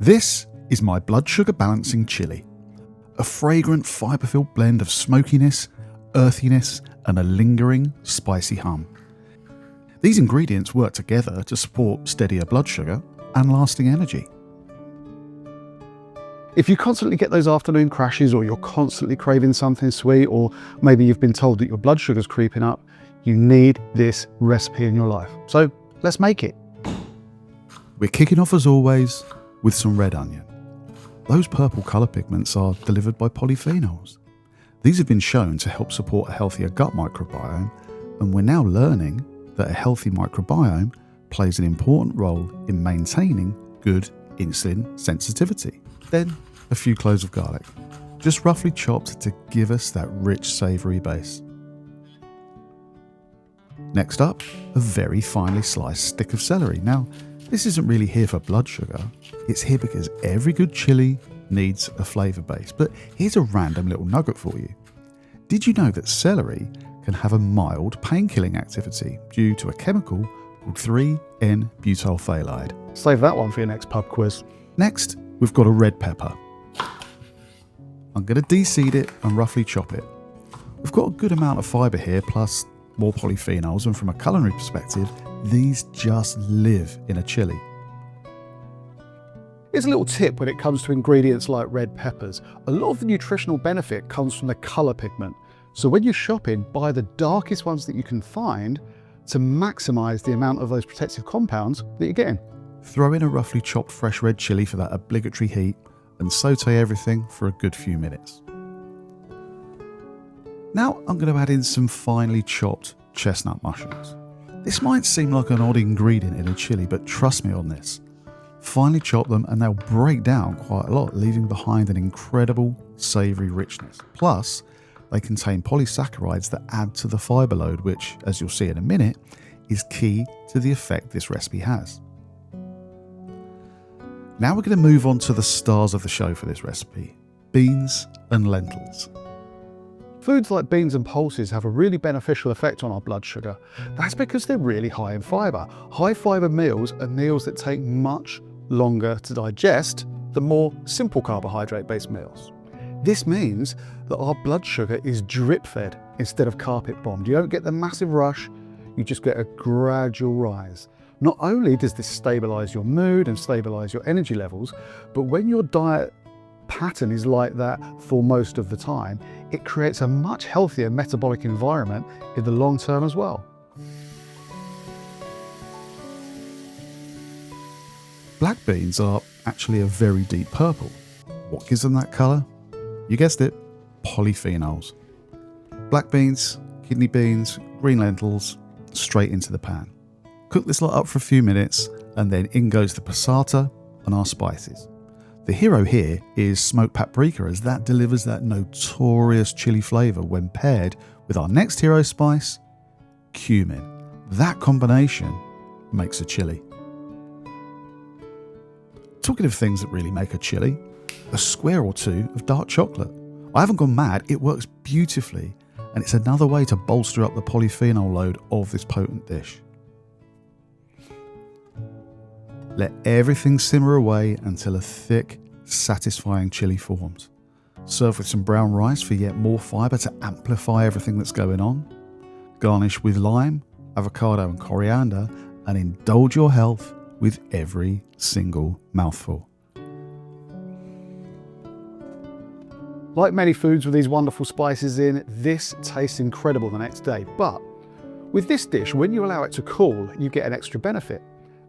This is my Blood Sugar Balancing Chilli, a fragrant fibre-filled blend of smokiness, earthiness and a lingering spicy hum. These ingredients work together to support steadier blood sugar and lasting energy. If you constantly get those afternoon crashes, or you're constantly craving something sweet, or maybe you've been told that your blood sugar's creeping up, you need this recipe in your life. So let's make it. We're kicking off as always with some red onion. Those purple colour pigments are delivered by polyphenols. These have been shown to help support a healthier gut microbiome, and we're now learning that a healthy microbiome plays an important role in maintaining good insulin sensitivity. Then a few cloves of garlic, just roughly chopped to give us that rich savoury base. Next up, a very finely sliced stick of celery. Now, this isn't really here for blood sugar, it's here because every good chilli needs a flavour base. But here's a random little nugget for you. Did you know that celery can have a mild pain-killing activity due to a chemical called 3N-butyl phthalate? Save that one for your next pub quiz. Next, we've got a red pepper. I'm going to de-seed it and roughly chop it. We've got a good amount of fibre here, plus more polyphenols, and from a culinary perspective, these just live in a chilli. Here's a little tip when it comes to ingredients like red peppers. A lot of the nutritional benefit comes from the colour pigment. So when you're shopping, buy the darkest ones that you can find to maximise the amount of those protective compounds that you're getting. Throw in a roughly chopped fresh red chilli for that obligatory heat and saute everything for a good few minutes. Now I'm going to add in some finely chopped chestnut mushrooms. This might seem like an odd ingredient in a chilli, but trust me on this. Finely chop them and they'll break down quite a lot, leaving behind an incredible savoury richness. Plus, they contain polysaccharides that add to the fibre load, which, as you'll see in a minute, is key to the effect this recipe has. Now we're going to move on to the stars of the show for this recipe, beans and lentils. Foods like beans and pulses have a really beneficial effect on our blood sugar. That's because they're really high in fibre. High fibre meals are meals that take much longer to digest than more simple carbohydrate-based meals. This means that our blood sugar is drip-fed instead of carpet-bombed. You don't get the massive rush, you just get a gradual rise. Not only does this stabilise your mood and stabilise your energy levels, but when your diet pattern is like that for most of the time, it creates a much healthier metabolic environment in the long term as well. Black beans are actually a very deep purple. What gives them that colour? You guessed it, polyphenols. Black beans, kidney beans, green lentils, straight into the pan. Cook this lot up for a few minutes and then in goes the passata and our spices. The hero here is smoked paprika, as that delivers that notorious chili flavour when paired with our next hero spice, cumin. That combination makes a chili. Talking of things that really make a chili, a square or two of dark chocolate. I haven't gone mad, it works beautifully, and it's another way to bolster up the polyphenol load of this potent dish. Let everything simmer away until a thick, satisfying chili forms. Serve with some brown rice for yet more fibre to amplify everything that's going on. Garnish with lime, avocado and coriander, and indulge your health with every single mouthful. Like many foods with these wonderful spices in, this tastes incredible the next day. But with this dish, when you allow it to cool, you get an extra benefit.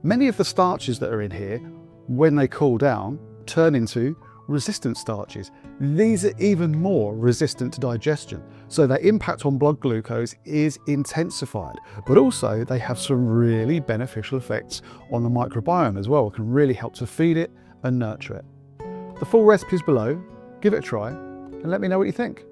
Many of the starches that are in here, when they cool down, turn into resistant starches. These are even more resistant to digestion, so their impact on blood glucose is intensified. But also they have some really beneficial effects on the microbiome as well. It can really help to feed it and nurture it. The full recipe is below. Give it a try and let me know what you think.